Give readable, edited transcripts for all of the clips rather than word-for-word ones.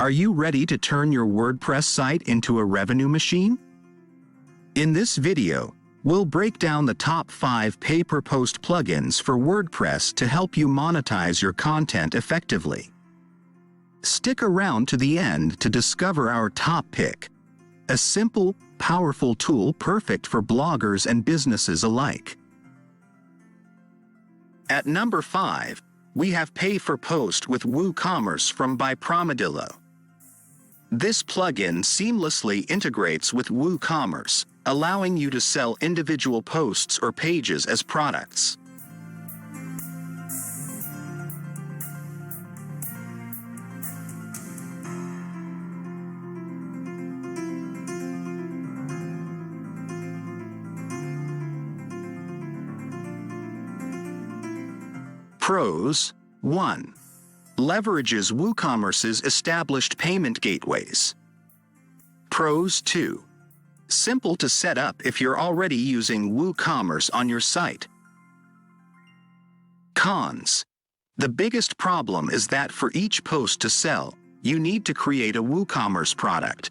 Are you ready to turn your WordPress site into a revenue machine? In this video, we'll break down the top 5 pay-per-post plugins for WordPress to help you monetize your content effectively. Stick around to the end to discover our top pick, a simple, powerful tool perfect for bloggers and businesses alike. At number 5, we have Pay for Post with WooCommerce from Promadillo. This plugin seamlessly integrates with WooCommerce, allowing you to sell individual posts or pages as products. Pros: 1. Leverages WooCommerce's established payment gateways. Pros: 2. Simple to set up if you're already using WooCommerce on your site. Cons: the biggest problem is that for each post to sell, you need to create a WooCommerce product.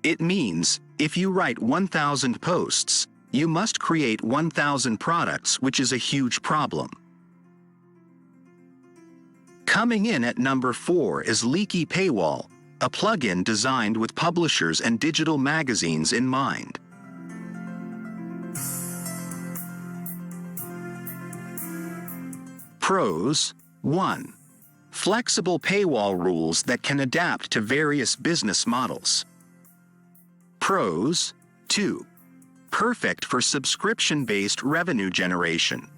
It means, if you write 1,000 posts, you must create 1,000 products, which is a huge problem. Coming in at number 4 is Leaky Paywall, a plugin designed with publishers and digital magazines in mind. Pros: 1. Flexible paywall rules that can adapt to various business models. Pros: 2. Perfect for subscription-based revenue generation.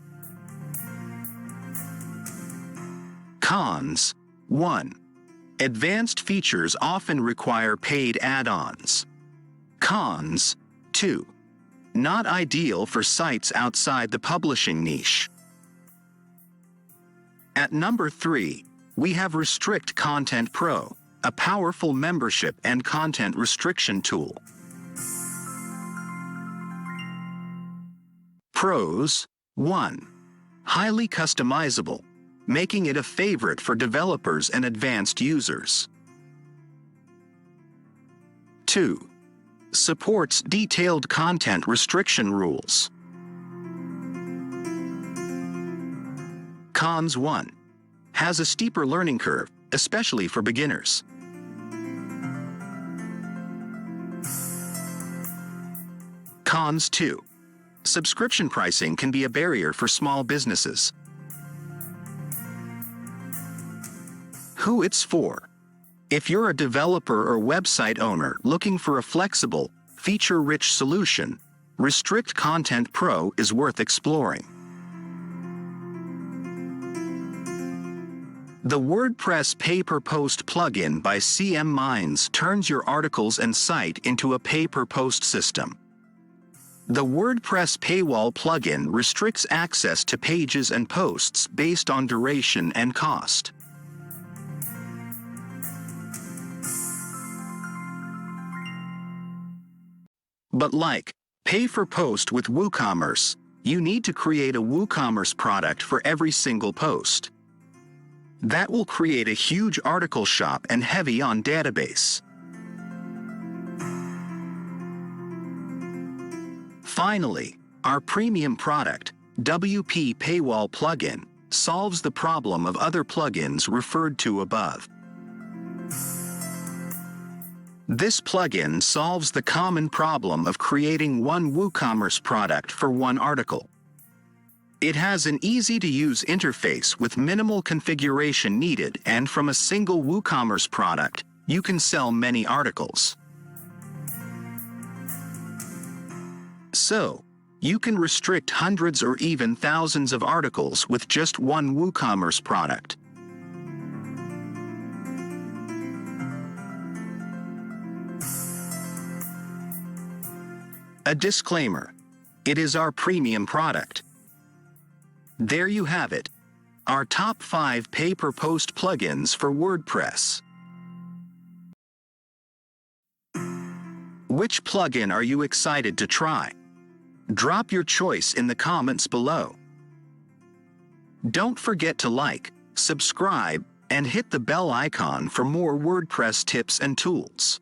Cons: 1. Advanced features often require paid add-ons. Cons: 2. Not ideal for sites outside the publishing niche. At number 3, we have Restrict Content Pro, a powerful membership and content restriction tool. Pros: 1. Highly customizable, making it a favorite for developers and advanced users. 2. Supports detailed content restriction rules. Cons: 1. Has a steeper learning curve, especially for beginners. Cons: 2. Subscription pricing can be a barrier for small businesses. Who it's for: if you're a developer or website owner looking for a flexible, feature-rich solution, Restrict Content Pro is worth exploring. The WordPress Pay-per-Post plugin by CM Minds turns your articles and site into a pay-per-post system. The WordPress Paywall plugin restricts access to pages and posts based on duration and cost. But like Pay for Post with WooCommerce, you need to create a WooCommerce product for every single post. That will create a huge article shop and heavy on database. Finally, our premium product, WP Paywall plugin, solves the problem of other plugins referred to above. This plugin solves the common problem of creating one WooCommerce product for one article. It has an easy-to-use interface with minimal configuration needed, and from a single WooCommerce product, you can sell many articles. So, you can restrict hundreds or even thousands of articles with just one WooCommerce product. A disclaimer: it is our premium product. There you have it, our top 5 pay-per-post plugins for WordPress. Which plugin are you excited to try? Drop your choice in the comments below. Don't forget to like, subscribe, and hit the bell icon for more WordPress tips and tools.